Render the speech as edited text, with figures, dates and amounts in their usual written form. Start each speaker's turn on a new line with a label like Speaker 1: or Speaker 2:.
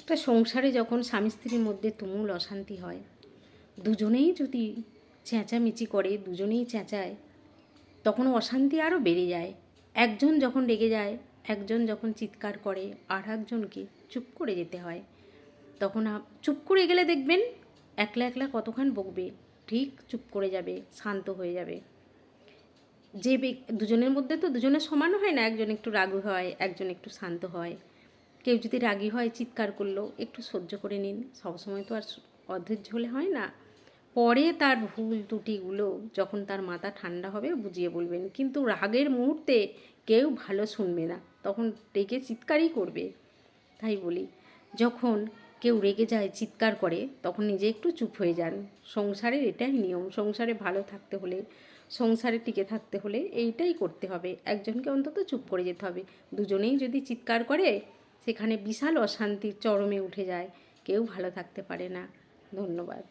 Speaker 1: একটা সংসারে যখন স্বামী স্ত্রীর মধ্যে তুমুল অশান্তি হয়, দুজনেই যদি চেঁচামেচি করে, দুজনেই চেঁচায়, তখন অশান্তি আরও বেড়ে যায়। একজন যখন রেগে যায়, একজন যখন চিৎকার করে, আর একজনকে চুপ করে যেতে হয়। তখন চুপ করে গেলে দেখবেন একলা একলা কতক্ষণ বকবে, ঠিক চুপ করে যাবে, শান্ত হয়ে যাবে। যে দুজনের মধ্যে তো দুজনের সমান হয় না, একজন একটু রাগী হয়, একজন একটু শান্ত হয়। কেউ যদি রাগী হয়, চিৎকার করলো, একটু সহ্য করে নিন। সবসময় তো আর অধৈর্য হলে হয় না। পরে তার ভুল ত্রুটিগুলো যখন তার মাথা ঠান্ডা হবে বুঝিয়ে বলবেন, কিন্তু রাগের মুহূর্তে কেউ ভালো শুনবে না, তখন রেগে চিৎকারই করবে। তাই বলি, যখন কেউ রেগে যায়, চিৎকার করে, তখন নিজে একটু চুপ হয়ে যান। সংসারের এটাই নিয়ম। সংসারে ভালো থাকতে হলে, সংসারে টিকে থাকতে হলে এইটাই করতে হবে। একজনকে অন্তত চুপ করে যেতে হবে। দুজনেই যদি চিৎকার করে, সেখানে বিশাল অশান্তির চরমে উঠে যায়, কেউ ভালো থাকতে পারে না। ধন্যবাদ।